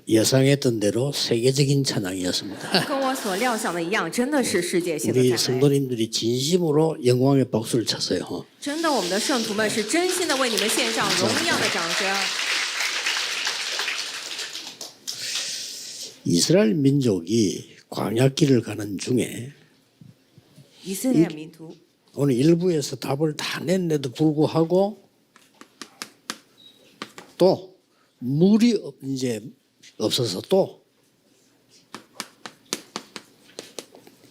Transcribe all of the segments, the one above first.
예상했던 대로 세계적인 찬양이었습니다. 跟我所料想的一样，真的是世界性的 우리 赞美。 성도님들이 진심으로 영광의 박수를 쳤어요. 真的，我们的圣徒们是真心的为你们献上荣耀的掌声。 이스라엘 민족이 광야길을 가는 중에 以色列民族 오늘 일부에서 답을 다 냈는데도 불구하고 또 물이 이제 없어서 또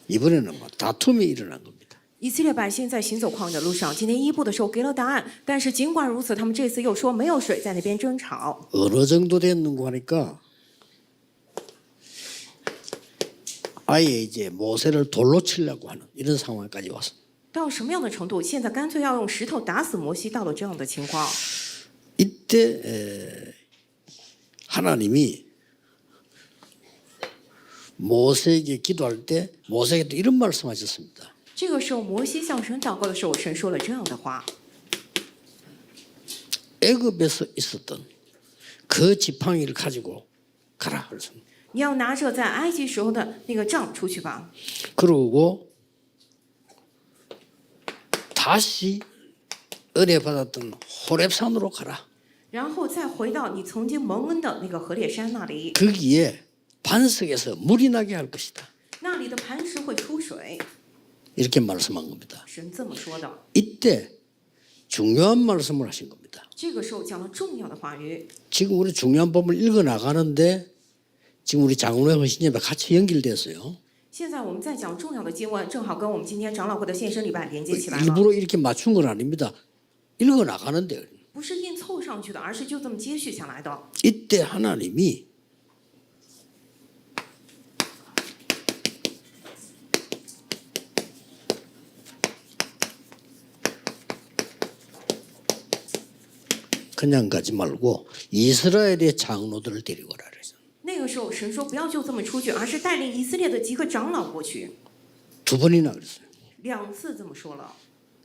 이번에는 뭐 다툼이 일어난 겁니다. 以色列百姓在行走旷野的路上，今天一部的时候给了答案，但是尽管如此，他们这次又说没有水，在那边争吵。 어느 정도 됐는고 하니까 아예 이제 모세를 돌로 치려고 하는 이런 상황까지 왔습니다. 到什么样的程度？现在干脆要用石头打死摩西，到了这样的情况。 이때 하나님이 모세에게 기도할 때 모세에게 또 이런 말씀하셨습니다. 这个时候，摩西向神祷告的时候，神说了这样的话： 애굽에서 있었던 그 지팡이를 가지고 가라 그랬습니다. 你要拿着在埃及时候的那个杖出去吧。 그러고 다시 은혜 받았던 호렙산으로 가라. 然后再回到你曾经蒙恩的那个何烈山那里， 거기에 반석에서 물이 나게 할 것이다. 那里的磐石会出水。 이렇게 말씀한 겁니다. 神这么说的。 이때 중요한 말씀을 하신 겁니다. 这个时候讲了重要的话语。 지금 우리 중요한 법을 읽어 나가는데 지금 우리 장로회 헌신예배 같이 연결됐어요. 现在我们在讲重要的经文，正好跟我们今天长老会的献身礼拜连接起来了。 일부러 이렇게 맞춘 건 아닙니다. 읽어 나가는데 不是硬凑上去的，而是就这么接续下来的。 이때 하나님이 그냥 가지 말고 이스라엘의 장로들을 데리고 오라 그랬어요. 那个时候，神说不要就这么出去，而是带领以色列的几个长老过去。 두 번이나 그랬어요. 2次这么说了，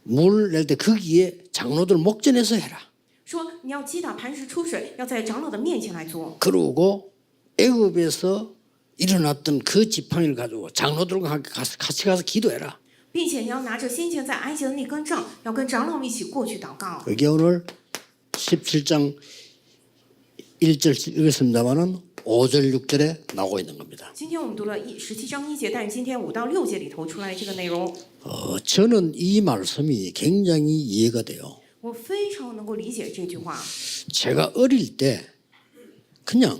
물 낼 때 거기에 장로들 목전에서 해라. 说你要击打磐石出水，要在长老的面前来做。 그러고 애굽에서 일어났던 그 지팡이를 가지고 장로들과 함께 같이 가서 기도해라. 并且你要拿着先前在埃及的那根杖，要跟长老们一起过去祷告。 그게 오늘 17장 1절 읽었습니다마는 5절 6절에 나오고 있는 겁니다. 今天我们读了17章1节，但是今天5到6节里头出来这个内容， 저는 이 말씀이 굉장히 이해가 돼요. 我非常能够理解这句话。 제가 어릴 때 그냥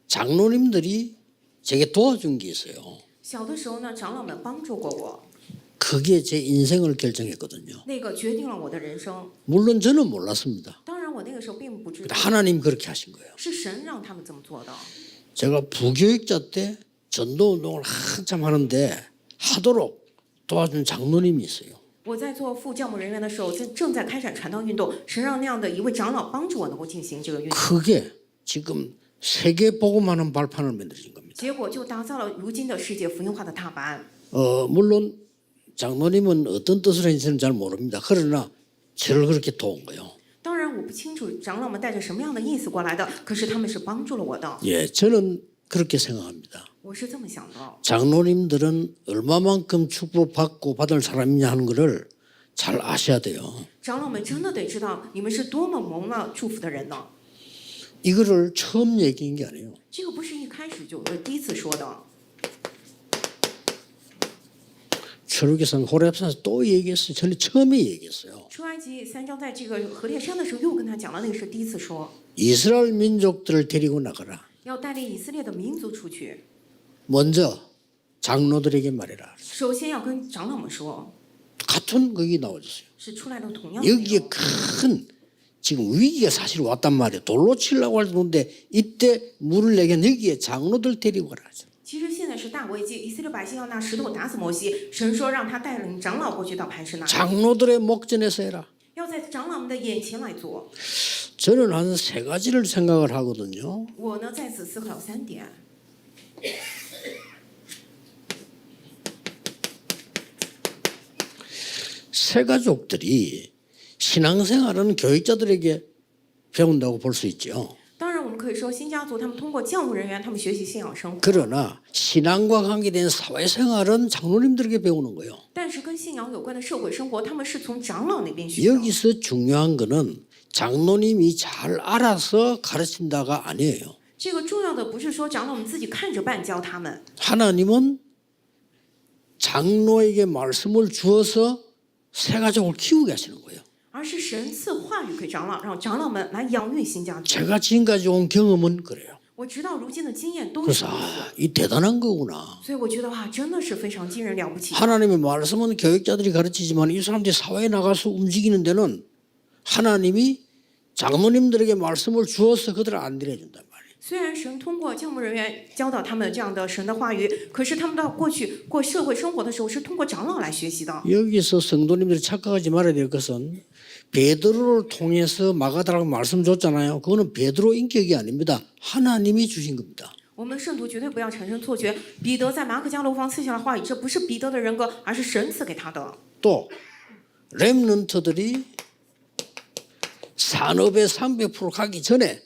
장로님들이 제게 도와준 게 있어요. 小的时候呢，长老们帮助过我， 그게 제 인생을 결정했거든요. 那个决定了我的人生。 물론 저는 몰랐습니다. 当然，我那个时候并不知道， 하나님 그렇게 하신 거예요. 是神让他们这么做的。 제가 부교육자 때 전도운동을 한참 하는데 하도록 도와준 장로님이 있어요. 我在做副教牧人员的时候，正在开展传道运动，神让那样的一位长老帮助我能够进行这个运动， 그게 지금 세계 복음하는 발판을 만들어진 겁니다. 结果就打造了如今的世界福音化的踏板。 물론 장로님은 어떤 뜻을 했는지는 잘 모릅니다. 그러나 저를 그렇게 도운 거예요. 当然，我不清楚长老们带着什么样的意思过来的，可是他们是帮助了我的， 예, 저는 그렇게 생각합니다. 我是这么想的。 장로님들은 얼마만큼 축복받고 받을 사람이냐 하는 것을 잘 아셔야 돼요. 长老们真的得知道你们是多么蒙了祝福的人呢。 이거를 처음 얘기한 게 아니에요. 这个不是一开始就第一次说的。 철학에서 호렙산에서 또 얘기했어요. 저는 처음에 얘기했어요. 出埃及3章在这个何烈山的时候又跟他讲了，那个是第一次说， 이스라엘 민족들을 데리고 나가라. 要带领以色列的民族出去， 먼저 장로들에게 말해라. 首先要跟长老们说， 같은 거기 나와줬어요. 是出来了同样的内 여기에 容。 큰 지금 위기가 사실 왔단 말이에요. 돌로 치려고 하는데 이때 물을 내게 여기에 장로들 데리고 가라. 其实现在是大危机，以色列百姓要拿石头打死摩西，神说让他带领长老过去到磐石那里， 장로들의 목전에서 해라. 要在长老们的眼前来做。 저는 한 세 가지를 생각을 하거든요. 我呢在此思考3点。 새 가족들이 신앙생활은 교육자들에게 배운다고 볼 수 있죠. 当然，我们可可以说新家族他们通过教牧人员他们学习信仰生活， 그러나 신앙과 관계된 사회생활은 장로님들에게 배우는 거예요. 但是跟信仰有关的社会生活，他们是从长老那边学的。 여기서 중요한 거는 장로님이 잘 알아서 가르친다가 아니에요. 这个重要的不是说长老们自己看着办教他们， 하나님은 장로에게 말씀을 주어서 새 가족을 키우게 하시는 거예요. 而是神赐话语给长老，让长老们来养育新家族。 제가 지금까지 온 경험은 그래요. 我直到如今的经验都是 그래서 如此， 이 대단한 거구나. 所以我觉得哇，真的是非常惊人了不起。 하나님의 말씀은 교육자들이 가르치지만 이 사람들이 사회에 나가서 움직이는 데는 하나님이 장로님들에게 말씀을 주어서 그들을 안내해준단 말이에요. 虽然神通过教牧人员教导他们这样的神的话语，可是他们到过去过社会生活的时候是通过长老来学习的。 여기서 성도님들이 착각하지 말아야 될 것은 베드로를 통해서 마가다라고 말씀 줬잖아요. 그거는 베드로 인격이 아닙니다. 하나님이 주신 겁니다. 我们圣徒绝对不要产生错觉，彼得在马可家楼房赐下的话语，这不是彼得的人格，而是神赐给他的。 또 렘넌트들이 산업의 300% 가기 전에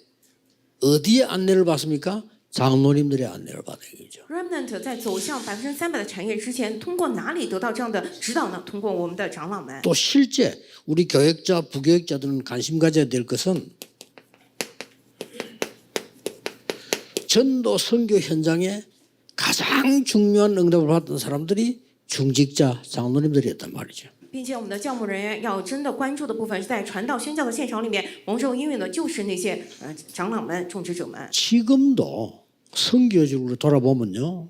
어디에 안내를 받습니까? 장로님들의 안내를 받아야 되죠. Remnant 在走向300%的产业之前，通过哪里得到这样的指导呢？通过我们的长老们。 또 실제 우리 교역자, 부교역자들은 관심 가져야 될 것은 전도 선교 현장에 가장 중요한 응답을 받던 사람들이 중직자, 장로님들이었단 말이죠. 并且我们的教牧人员要真的关注的部分是在传道宣教的现场里面，蒙受应允的就是那些长老们、种植者们。 지금도 선교지로 돌아보면요.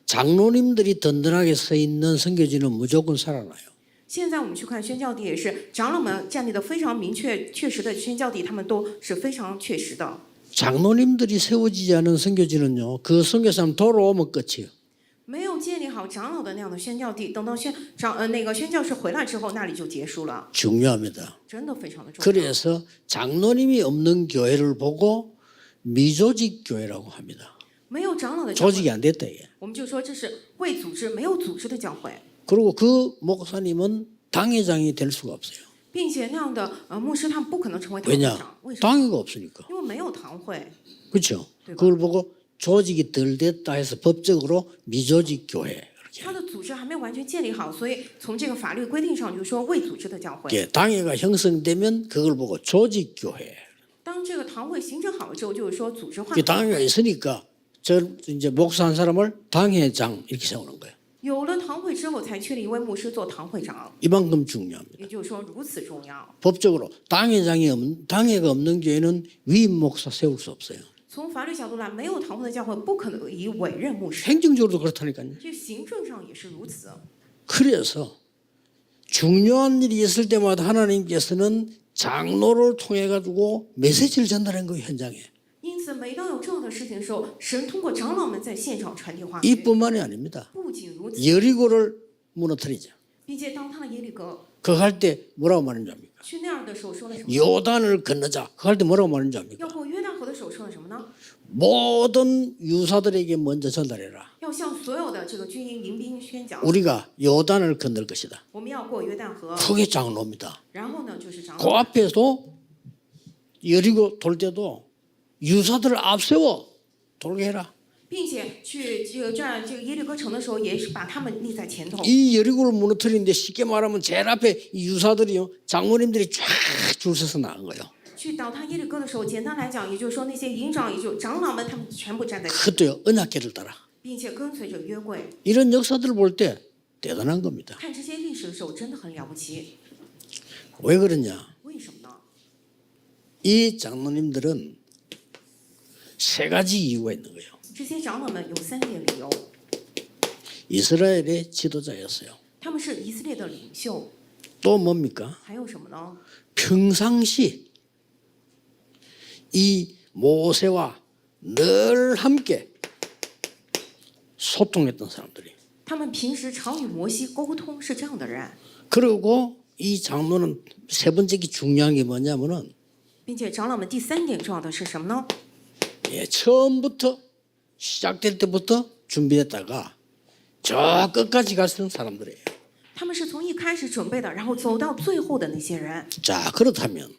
장로님들이 든든하게 서 있는 선교지는 무조건 살아나요. 现在我们去看宣教地，也是长老们站立的非常明确、确实的宣教地，他们都是非常确实的。 장로님들이 세워지지 않은 선교지는요. 그 선교사람 돌아오면 끝이에요. 没有建立好长老的那样的宣教地，等到那个宣教士回来之后，那里就结束了， 중요합니다. 真的非常的重要。 그래서 장로님이 없는 교회를 보고 미조직 교회라고 합니다. 没有长老的教会， 조직이 안 됐다 이게. 我们就说这是未组织、没有组织的教会， 그리고 그 목사님은 당회장이 될 수가 없어요. 并且那样的牧师他们不可能成为堂会 왜냐? 长，为什么？ 당회가 없으니까. 因为没有堂会。 그렇죠? 네, 그걸 보고 조직이 덜 됐다 해서 법적으로 미조직 교회. 이렇게. 他的组织还没有完全建立好，所以从这个法律规定上就说未组织的教会。 예, 당회가 형성되면 그걸 보고 조직 교회. 当这个堂会形成好了之后，就是说组织化 그 。 당회가 있으니까 저 이제 목사 한 사람을 당회장 이렇게 세우는 거예요. 有了堂会之后，才确立一位牧师做堂会长， 이만큼 중요합니다. 也就是说如此重要。 법적으로 당회가 없는 교회는 위임 목사 세울 수 없어요. 从法律角度来，没有堂会的教会不可能以委任牧师， 행정적으로도 그렇다니까요. 这行政上也是如此。 그래서 중요한 일이 있을 때마다 하나님께서는 장로를 통해 가지고 메시지를 전달한 거예요, 현장에. 因此，每当有重要的事情的时候，神通过长老们在现场传递话语。 이뿐만이 아닙니다. 不仅如此， 여리고를 무너뜨리죠. 并且当他耶利哥 그거 할 때 뭐라고 말하는 줄 압니까? 去那儿的时候说了什么？ 요단을 건너자. 그거 할 때 뭐라고 말하는 줄 압니까? 要过约旦河的时候说了什么呢？ 모든 유사들에게 먼저 전달해라. 要向所有的这个军营迎兵宣讲， 우리가 요단을 건널 것이다. 我们要过约旦河。 그게 장로입니다. 然后呢，就是长그 老， 앞에서 여리고 돌 때도 유사들을 앞세워 돌게 해라. 并且去这个占这个耶利哥城的时候，也是把他们立在前头。 이 여리고를 무너뜨리는데 쉽게 말하면 제일 앞에 이 유사들이요 장모님들이 쫙 줄 서서 나간 거예요. 去倒塌耶利哥的时候，简单来讲，也就是说那些营长，也就长老们，他们全部站在， 그것도요 언약궤를 따라. 并且跟随着约柜。 이런 역사들을 볼 때 대단한 겁니다. 看这些历史的时候，真的很了不起。 왜 그러냐? 为什么呢？ 이 장로님들은 세 가지 이유가 있는 거예요. 这些长老们有3点理由， 이스라엘의 지도자였어요. 他们是以色列的领袖。 또 뭡니까? 还有什么呢？ 평상시 이 모세와 늘 함께 소통했던 사람들이. 他们平时常与摩西沟通，是这样的人， 그리고 이 장로는 세 번째 중요한 게 뭐냐면은 并且长老们第3点重要的是什么呢？ 예, 처음부터 시작될 때부터 준비했다가 저 끝까지 갔던 사람들이에요. 他们是从一开始准备的，然后走到最后的那些人。 자, 그렇다면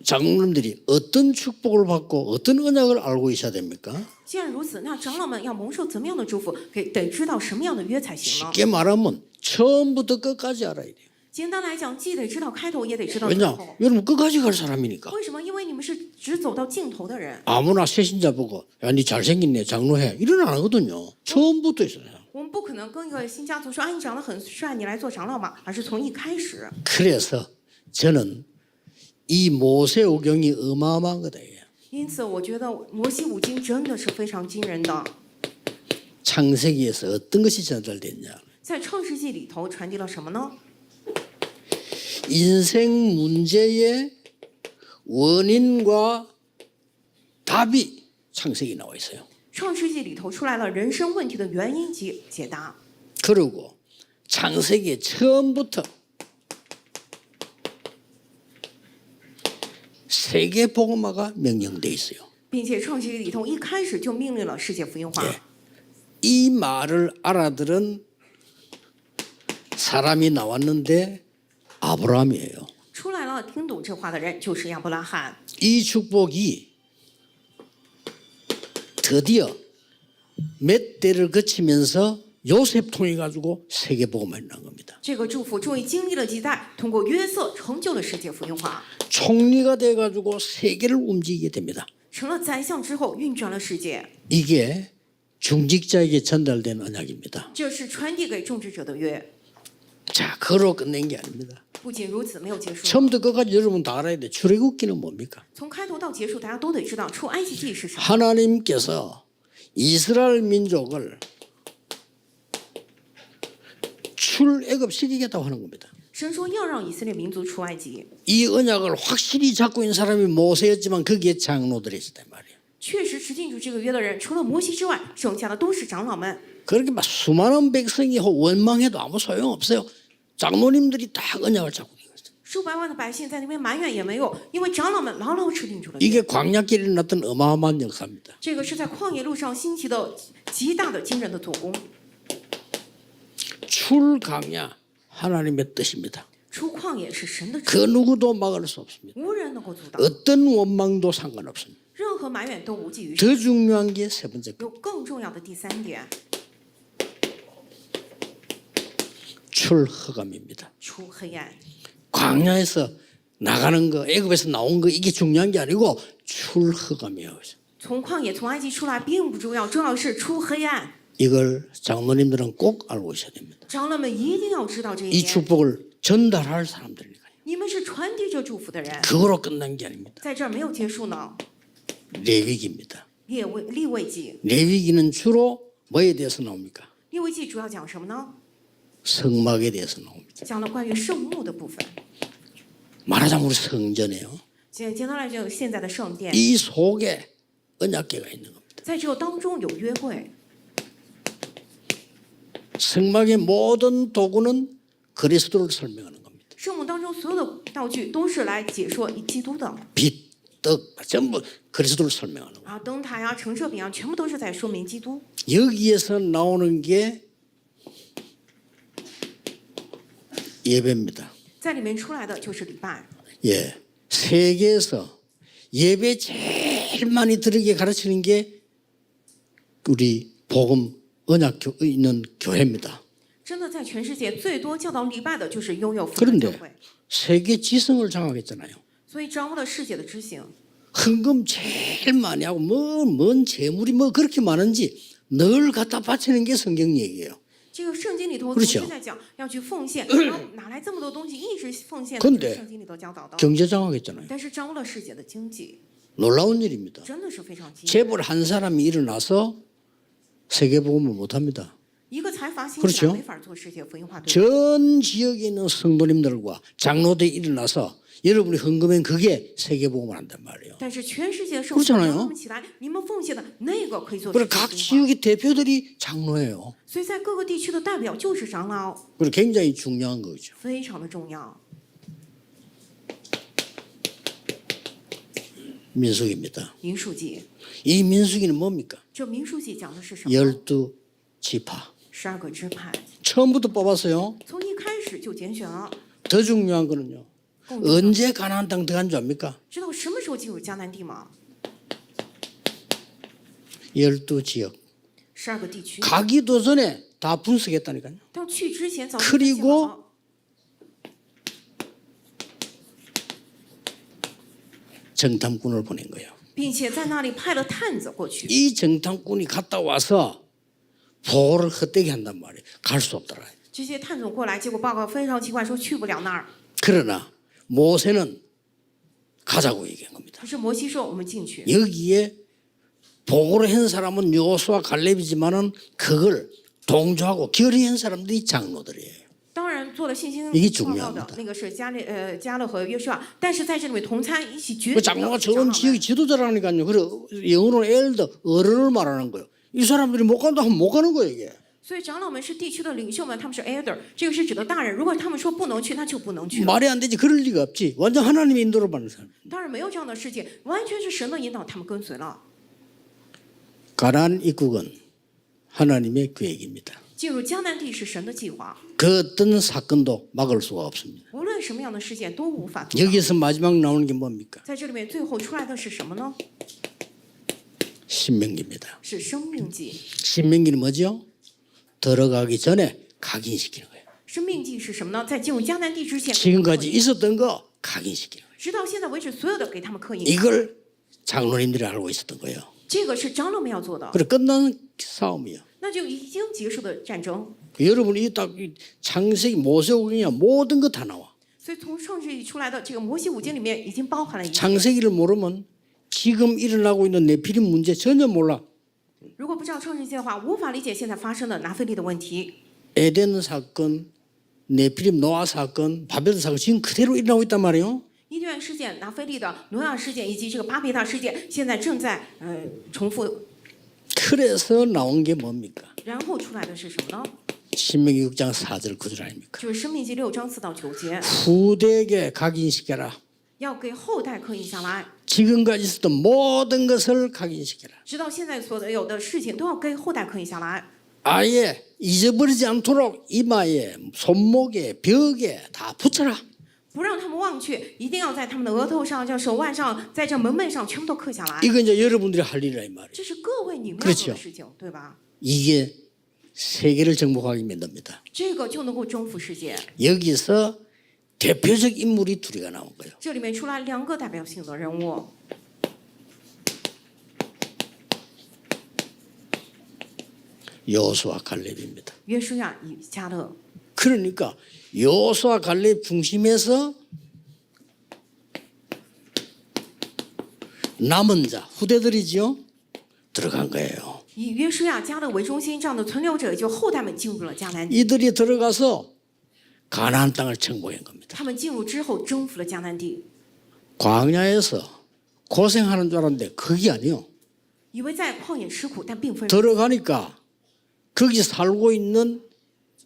장로님들이 어떤 축복을 받고 어떤 언약을 알고 있어야 됩니까? 既然如此，那长老们要蒙受怎么样的祝福，得知道什么样的约才行呢？ 쉽게 말하면 처음부터 끝까지 알아야 돼요. 简单来讲，既得知道开头，也得知道最 왜냐? 后。 여러분 끝까지 갈 사람이니까. 为什么？因为你们是只走到尽头的人。 아무나 새신자 보고 야, 니 잘생겼네 장로해 이런 안 하거든요. 처음부터 있어요. 我们不可能跟一个新家族说：“啊，你长得很帅，你来做长老吧。”而是从一开始。 그래서 저는 이 모세오경이 어마어마한 거다. 因此，我觉得摩西五经真的是非常惊人的。 창세기에서 어떤 것이 전달됐냐? 在创世纪里头传递了什么呢？ 인생 문제의 원인과 답이 창세기 나와 있어요. 创世纪里头出来了人生问题的原因及解答。 그리고 창세기 처음부터 세계 복음화가 명령돼 있어요. 并且创世纪里头一开始就命令了世界福音化。 예. 이 말을 알아들은 사람이 나왔는데 아브라함이에요. 出来了听懂这话的人就是亚伯拉罕。 이 축복이 드디어 몇 대를 거치면서 요셉 통해 가지고 세계 복음화가 일어난 겁니다. 这个祝福终于经历了几代，通过约瑟成就了世界福音化， 총리가 돼 가지고 세계를 움직이게 됩니다. 成了宰相之后运转了世界。 이게 중직자에게 전달된 언약입니다. 这是传递给种植者的约。 자, 그로 끝낸 게 아닙니다. 不仅如此，没有结束。 처음부터 끝까지 여러분 다 알아야 돼. 출애굽기는 뭡니까? 从开头到结束，大家都得知道出埃及记是什么。 하나님께서 이스라엘 민족을 출애굽시키겠다고 하는 겁니다. 神说要让以色列民族出埃及， 이 언약을 확실히 잡고 있는 사람이 모세였지만 거기에 장로들이 있었단 말이에요. 确实持定住这个约的人，除了摩西之外，剩下的都是长老们。 그렇게 막 수많은 백성이 원망해도 아무 소용없어요. 장로님들이 딱 언약을 잡고 있는 거죠. 数百万的百姓在那边埋怨也没用，因为长老们牢牢持定住了约。 이게 광야길에 일어났던 어마어마한 역사입니다. 这个是在旷野路上兴起的极大的惊人的做工。 출강야 하나님의 뜻입니다. 出旷野是神的旨 그 意， 누구도 막을 수 없습니다. 无人能够阻挡， 어떤 원망도 상관없습니다. 任何埋怨都无济于事。 더 중요한 게 세 번째 거. 有更重要的第三点， 출허감입니다. 出黑暗。 광야에서 나가는 거, 애굽에서 나온 거 이게 중요한 게 아니고 출허감이에요. 从旷野从埃及出来并不重要，重要的是出黑暗。 이걸 장로님들은 꼭 알고 있어야 됩니다. 长老们一定要知道这一 이 点， 축복을 전달할 사람들이니까요. 你们是传递这祝福的人， 그거로 끝난 게 아닙니다. 在这儿没有结束呢。 레위기입니다. 立位记， 레위기는 주로 뭐에 대해서 나옵니까? 立位记主要讲什么呢？ 성막에 대해서 나옵니다. 讲了关于圣幕的部分。 말하자면 우리 성전이에요. 简单来讲，现在的圣殿， 이 속에 언약궤가 있는 겁니다. 在这当中有约会， 성막의 모든 도구는 그리스도를 설명하는 겁니다. 圣幕当中所有的道具都是来解说基督的 빛, 떡 전부 그리스도를 설명하는 거예요. 啊，灯台啊、陈设饼啊，全部都是在说明基督。 여기에서 나오는 게 예배입니다. 在里面出来的就是礼拜。 예, 세계에서 예배 제일 많이 들리게 가르치는 게 우리 복음 언약 있는 교회입니다. 真的，在全世界最多教导礼拜的就是拥有福音教 그런데 会， 세계 지성을 장악했잖아요. 所以掌握了世界的知行。 헌금 제일 많이 하고 뭔 재물이 뭐 그렇게 많은지 늘 갖다 바치는 게 성경 얘기예요. 这个圣经里头 그렇 总 죠 是在讲要去奉献，然后哪来这么多东西一直奉献的？ 근데 这是圣经里头教导的。 경제 장악했잖아요. 但是掌握了世界的经济， 놀라운 일입니다. 真的是非常惊人。 재벌 한 사람이 일어나서 세계복음을 못합니다. 一个财阀兴 그렇 起来 죠 没法做世界福音化，对吧？ 전 지역에 있는 성도님들과 장로들이 일어나서 여러분이 헌금한 그게 세계복음을 한단 말이에요. 但是全世界的圣 그렇잖아요 让他们起来，你们奉献的那个可以做世 그리고 界 각 福音化。 지역의 대표들이 장로예요. 所以在各个地区的代表就是长老， 그리고 굉장히 중요한 거죠. 非常的重要。 민수기입니다. 民数记， 이 민수기는 뭡니까? 这民数记讲的是什么？ 12지파. 12个支派， 처음부터 뽑았어요. 从一开始就拣选了。 더 중요한 거는요. 언제 가나안 땅 들어간 줄 압니까? 知道什么时候进入迦南地吗？ 12지역. 12个地区。 가기도 전에 다 분석했다니까요. 但去之前早就 그리고 分析好了， 정탐꾼을 보낸 거예요. 并且在那里派了探子过去。 이 정탐꾼이 갔다 와서 보호를 헛되게 한단 말이에요. 갈 수 없더라. 这些探总过来，结果报告非常奇怪，说去不了那儿。 그러나 모세는 가자고 얘기한 겁니다. 可是摩西说我们进去。 여기에 보고를 한 사람은 여호수아 갈렙이지만은 그걸 동조하고 결의한 사람들이 장로들이에요. 当然做了信心 이게 报告 중요합니다. 的那个是加勒和约书亚，但是在这里面同参一起决 그 定 장로가 的 저런 长老 지역의 们。 지도자라니까요. 그래서 영어로는 엘더 어른을 말하는 거예요. 이 사람들이 못 간다 하면 못 가는 거예요 이게. 所以长老们是地区的领袖们，他们是 elder， 这个是指的大人。如果他们说不能去，那就不能去了。 말이 안 되지. 그럴 리가 없지. 완전 하나님의 인도를 받는 사람. 当然没有这样的事情，完全是神的引导，他们跟随了。 가나안 입국은 하나님의 계획입니다. 进入迦南地是神的计划， 그 어떤 사건도 막을 수가 없습니다. 无论什么样的事件都无法阻挡。 여기서 마지막 나오는 게 뭡니까? 在这里面最后出来的是什么呢？ 신명기입니다. 是生命记。 신명기는 뭐죠? 들어가기 전에 각인시키는 거예요. 生命记是什么呢？在进入迦南地之前， 지금까지 있었던 거 각인시키는 거예요. 直到现在为止，所有的给他们刻印。 이걸 장로님들이 알고 있었던 거예요. 这个是长老们要做的， 그래 끝난 싸움이에요. 那就已经结束的战争。 여러분이 딱 창세기 모세오경이야 모든 거 다 나와. 所以从创世纪出来的这个摩西五经里面已经包含了一切。 창세기를 모르면 지금 일어나고 있는 네피림 문제 전혀 몰라. 如果不知道创世纪的话，无法理解现在发生的拿非利的问题。 에덴 사건, 네피림 노아 사건, 바벨 사건 지금 그대로 일어나고 있단 말이에요. 伊甸园事件、拿非利的挪亚事件以及这个巴比塔事件，现在正在重复。 그래서 나온 게 뭡니까? 然后出来的是什么呢？ 신명기 6장 4절 9절 아닙니까? 就是生命记6章4到9节， 후대에게 각인시켜라. 要给后代刻印下来， 지금까지 있었던 모든 것을 각인시켜라. 直到现在所有的事情都要给后代刻印下来， 아예 잊어버리지 않도록 이마에, 손목에, 벽에 다 붙여라. 不让他们忘却，一定要在他们的额头上、叫手腕上、在这门楣上全部都刻下来。 이거 이제 여러분들이 할 일이라 이 말이에요. 这是各位你们要做的事情，对吧？ 이게 세계를 정복하게 만듭니다. 这个就能够征服世界。 여기서 대표적 인물이 둘이가 나온 거예요. 这里面出来2个代表性的人物， 여호수아 갈렙입니다. 约书亚与迦勒。 그러니까 여호수아 갈렙 중심에서 남은 자 후대들이지요 들어간 거예요. 以约书亚、迦勒为中心，这样的存留者也就后代们进入了迦南地。 이들이 들어가서 가나안 땅을 정복한 겁니다. 他们进入之后征服了迦南地， 광야에서 고생하는 줄 알았는데 그게 아니요. 以为在旷野吃苦，但并非如此。 들어가니까 거기 살고 있는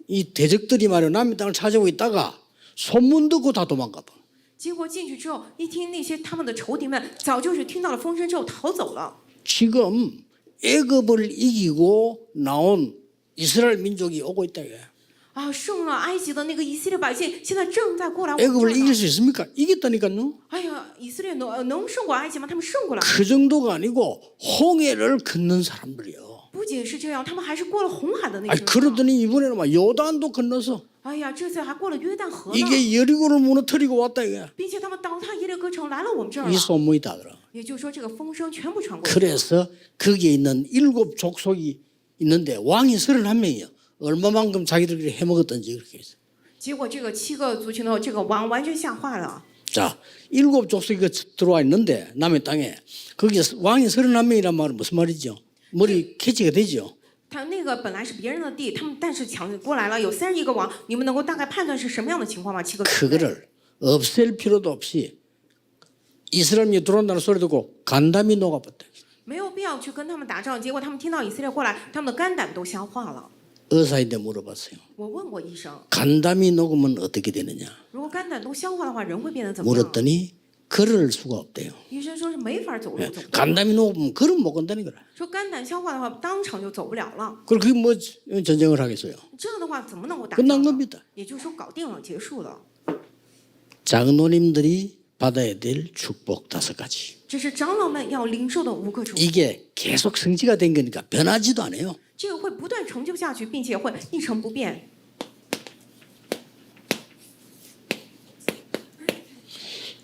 이 대적들이 말이야 남의 땅을 찾아오고 있다가 소문 듣고 다 도망가 봐. 结果进去之后，一听那些他们的仇敌们早就是听到了风声之后逃走了。 지금 애굽을 이기고 나온 이스라엘 민족이 오고 있다 이거야. 啊，胜了埃及的那个以色列百姓，现在正在过来我们这 애굽을 儿 이길 呢。 수 있습니까? 이겼다니까요. 哎呀，以色列能胜过埃及吗？他们胜过了。 그 정도가 아니고 홍해를 걷는 사람들이요. 不仅是这样，他们还是过了红海的那 아니 些人。 그러더니 이번에는 막 요단도 건너서 哎呀，这次还过了约旦河呢， 이게 여리고를 무너뜨리고 왔다 이거야. 并且他们倒塌耶利哥城来了我们这儿 이 了。 소문이 다더라. 也就是说，这个风声全部传过去。 그래서 거기에 있는 7 족속이 있는데 왕이 31명이요. 얼마만큼 자기들끼리 해먹었던지 그렇게 했어요. 结果这个7个族群的这个王完全吓坏了。 자, 7 족속이 들어와 있는데 남의 땅에 거기에 왕이 31명이란 말은 무슨 말이죠? 머리 캐치가 되죠. 他那个本来是别人的地，他们但是抢过来了，有31个王，你们能够大概判断是什么样的情况吗？7个族群。 그거를 없앨 필요도 없이 이스라엘이 들어온다는 소리 듣고 간담이 녹아버렸다. 没有必要去跟他们打仗，结果他们听到以色列过来，他们的肝胆都消化了。 의사인데 물어봤어요. 我问过医生， 간담이 녹으면 어떻게 되느냐? 如果肝胆都消化的话，人会变得怎么样？ 물었더니 걸을 수가 없대요. 医生说是没法走路， 예, 走不动。 간담이 녹으면 걸음 못 건다는 거라. 说肝胆消化的话，当场就走不了了。 그럼 그게 뭐 전쟁을 하겠어요? 这样的话怎么能够打 끝난 仗呢？ 겁니다. 也就是说搞定了，结束了。 장로님들이 받아야 될 축복 5가지. 这是长老们要领受的5个祝福， 이게 계속 성취가 된 거니까 변하지도 않아요. 这个会不断成就下去，并且会一成不变。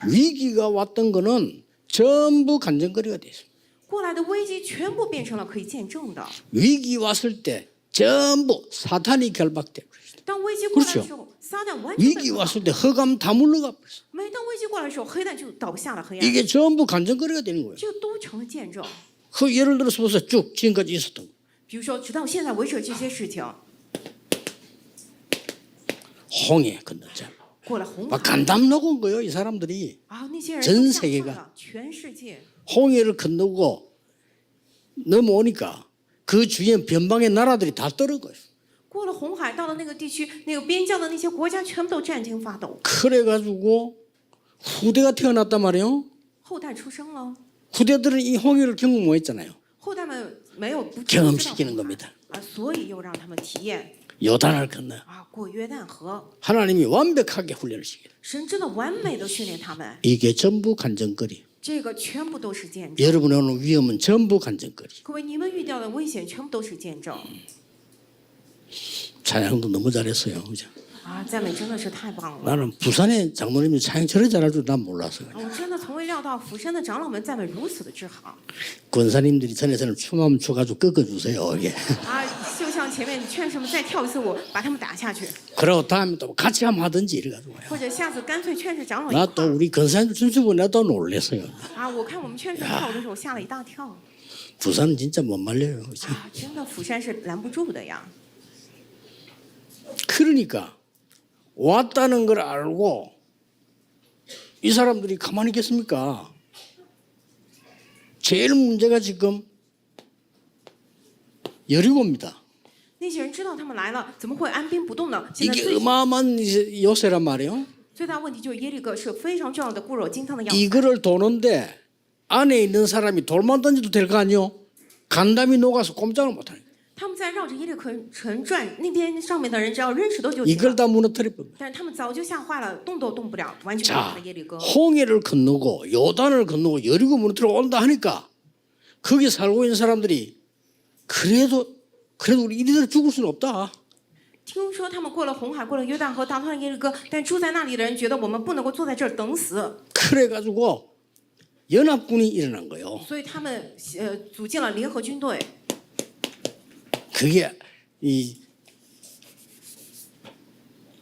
위기가 왔던 거는 전부 간증거리가 돼 있어요. 过来的危机全部变成了可以见证的。 위기 왔을 때 전부 사탄이 결박돼 버렸어요. 当危机过来的时候，撒旦完全被 위기 왔을 때 흑암 다 물러가 버렸어요. 每当危机过来的时候，黑暗就倒下了黑暗， 이게 전부 간증거리가 되는 거예요. 这个都成了见证。 그 예를 들어서 보세요. 쭉 지금까지 있었던 거. 比如说，直到现在为止这些事情， 홍해 건너자. 过了红 막 海 간담 녹은 거예요. 이 사람들이. 啊，那些人 전 都吓坏 세계가 了，全世界。 홍해를 건너고 넘어오니까 그 주위에 변방의 나라들이 다 떨은 거예요. 过了红海，到了那个地区，那个边疆的那些国家全部都战惊发抖， 그래가지고 후대가 태어났단 말이에요. 后代出生了， 후대들은 이 홍해를 경험 못 했잖아요. 后代们没有不 경험시키는 겁니다. 啊，所以又让他们体验 요단을 건너. 啊，过约旦河， 하나님이 완벽하게 훈련을 시켜요. 神真的完美的训练他们， 이게 전부 간증거리. 这个全部都是见证。 여러분의 오늘 위험은 전부 간증거리. 各位，你们遇到的危险全部都是见证 찬양도 너무 잘했어요. 그죠? 啊！赞美真的是太棒了， 나는 부산의 장로님이 찬양 저렇게 잘할 줄 난 몰랐어요. 我真的从未料到釜山的长老们赞美如此的之好 권사님들이 전에서는 춤하면 춰가지고 꺾어주세요. 이게. 啊！就像前面你劝什么再跳一次舞，把他们打下去， 그리고 다음에 또 같이 한번 하든지 이래가지고요. 或者下次干脆劝着长老一 나 块 또 儿 우리 권사님들 춤추고 내가 또 놀랬어요. 啊！我看我们劝着跳舞的时候吓了一大跳 부산은 진짜 못 말려요. 그죠? 啊！真的釜山是拦不住的呀。 그러니까 왔다는 걸 알고 이 사람들이 가만히 있겠습니까? 제일 문제가 지금 여리고입니다. 那些人知道他们来了，怎么会安兵不动呢？现在 이게 最 어마어마한 요새란 말이에요. 最大问题就是耶利哥是非常重要的固若金汤的要塞。 이거를 도는데 안에 있는 사람이 돌만 던져도 될 거 아니요? 간담이 녹아서 꼼짝을 못하네. 他们在绕着耶利哥城转，那边上面的人只要扔石头就行 이걸 了。 다 무너뜨릴 겁니다. 但是他们早就吓坏了，动都动不了，完全打 자, 了耶利哥。 홍해를 건너고 요단을 건너고 여리고 무너뜨려 온다 하니까 거기 살고 있는 사람들이 그래도 우리 이리들 죽을 수는 없다. 听说他们过了红海，过了约旦河，打通了耶利哥，但住在那里的人觉得我们不能够坐在这儿等死， 그래가지고 연합군이 일어난 거예요. 所以他们组建了联合军队。 그게 이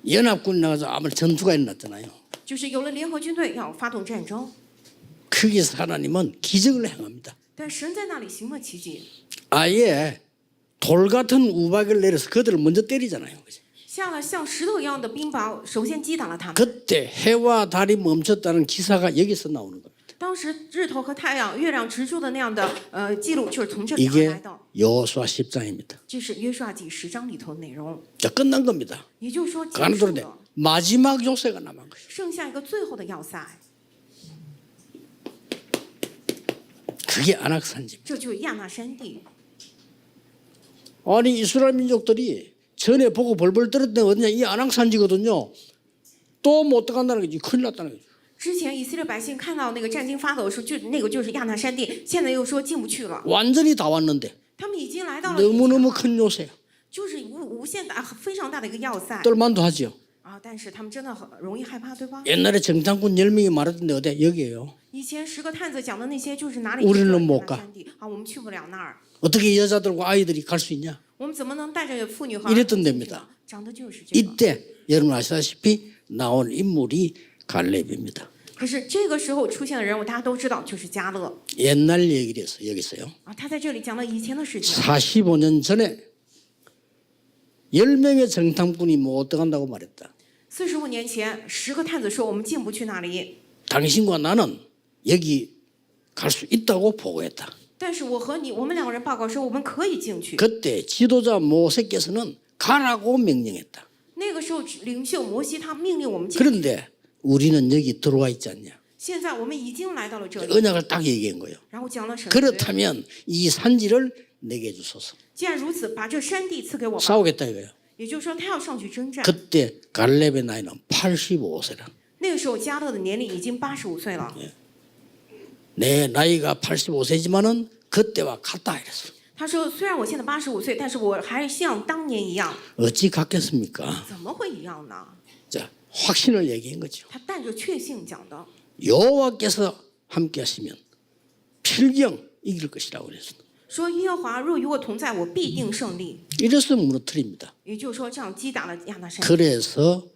연합군이 나가서 아무 전투가 일어났잖아요. 就是有了联合军队要发动战争， 거기서 하나님은 기적을 행합니다. 但神在那里行了奇迹， 아예 돌 같은 우박을 내려서 그들을 먼저 때리잖아요. 下了像石头一样的冰雹，首先击打了他们。 그때 해와 달이 멈췄다는 기사가 여기서 나오는 겁니다. 当时日头和太阳、月亮直住的那样的记录，就是从这里而 이게 来的。 여호수아 10장입니다. 这是约书亚记10章里头的内容， 자, 끝난 겁니다. 也就是说结 가는 束 도로인데 了， 마지막 요새가 남은 거예요. 剩下一个最后的要塞， 그게 아낙산지. 这就是亚纳山地。 아니 이스라엘 민족들이 전에 보고 벌벌 떨었는데 어디냐 이 아낙산지거든요. 또 못 들어간다는 거지. 큰일 났다는 거죠. 之前以色列百姓看到那个战惊发抖的时候，就那个就是亚纳山地，现在又说进不去了。 완전히 다 왔는데 他们已经来到了以前 너무너무 了， 큰 요새야. 就是无限大、非常大的一个要塞 똘만도 하죠. 啊！但是他们真的很容易害怕，对吧？ 옛날에 정탐꾼 10명이 말했던데 어디 여기에요. 以前10个探子讲的那些，就是哪里 우리는 是 못 亚 가 纳山地啊？我们去不了那儿， 어떻게 여자들과 아이들이 갈 수 있냐. 我们怎么能带着妇女和 이랬 儿 던 童进去 됩니다 呢？讲的就是这个。 이때 여러분 아시다시피 나온 인물이 갈렙입니다. 可是这个时候出现的人物，大家都知道，就是加勒 옛날 얘기를 해서 여기 있어요. 啊。他在这里讲了以前的事情。 45년 전에 10명의 정탐꾼이 못 들어간다고 말했다. 45年前，10个探子说我们进不去那里， 당신과 나는 여기 갈 수 있다고 보고했다. 但是我和你，我们2个人报告说我们可以进去。 그때 지도자 모세께서는 가라고 명령했다. 那个时候，领袖摩西他命令我们进去。 그런데 우리는 여기 들어와 있지 않냐. 现在我们已经来到了这里， 언약을 딱 얘기한 거예요. 然后讲了神的约。 그렇다면 이 산지를 내게 주소서. 既然如此，把这山地赐给我吧。 싸우겠다 이거예요. 也就是说，他要上去征战。 그때 갈렙의 나이는 85세라. 那个时候加勒的年龄已经85岁了。 내 나이가 85세지만은 그때와 같다 이랬어. 他说：“虽然我现在85岁，但是我还像当年一样。 어찌 같겠습니까? 怎么会一样呢？ 자, 확신을 얘기한 거죠. 他带着确信讲的。 여호와께서 함께하시면 필경 이길 것이라고 그랬어. 说耶和华若与我同在，我必定胜利。 이래서 무너뜨립니다. 也就是说，这样击打了亚拿山。 그래서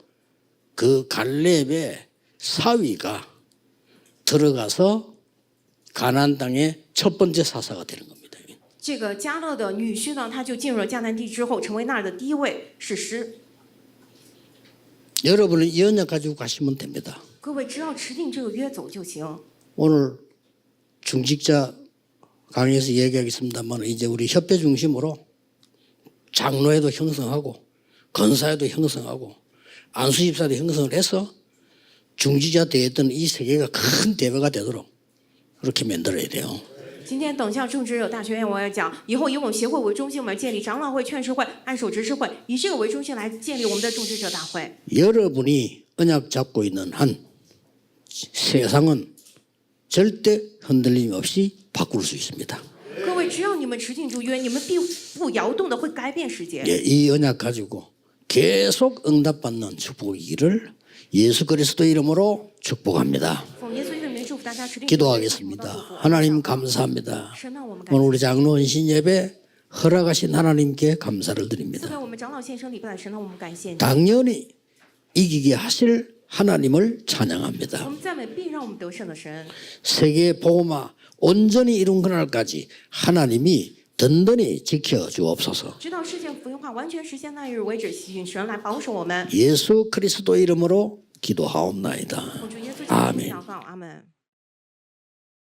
그 갈렙의 사위가 들어가서 가나안 땅의 첫 번째 사사가 되는 겁니다. 这个加勒的女婿呢，他就进入了迦南地之后，成为那儿的第一位士师。 여러분은 이 언약 가지고 가시면 됩니다. 各位只要持定这个约走就行。 오늘 중직자 강의에서 얘기하겠습니다만 이제 우리 협회 중심으로 장로회도 형성하고 건사회도 형성하고 안수집사도 형성을 해서 중직자 대했던 이 세계가 큰 대회가 되도록 그렇게 만들어야 돼요. 今天等向政治大学院，我要讲以后以我们协会为中心，我们建立长老会、劝世会、按手执事会，以这个为中心来建立我们的众志者大会。 여러분이 언약 잡고 있는 한 세상은 절대 흔들림 없이 바꿀 수 있습니다. 各位，只要你们持定住约，你们必不摇动的会改变世界。 예, 이 언약 가지고 계속 응답받는 축복이기를 예수 그리스도 이름으로 축복합니다. 奉耶稣基督的名祝福大家持定。 기도하겠습니다. 하나님 감사합니다. 神呢，我们感 오늘 谢。 우리 장로 헌신 예배 허락하신 하나님께 감사를 赐 드립니다. 给我们长老献身礼拜的神呢，我们感谢你。 당연히 이기게 하실 하나님을 我 찬양합니다. 们赞美必让我们得胜的神。 세계 복음화 온전히 이룬 그날까지 하나님이 든든히 지켜주옵소서. 直到世界福音化完全实现那日为止，请神来保守我们。 예수 그리스도 이름으로 기도하옵나이다. 我主耶稣基督的 아멘. 名祷告，阿门。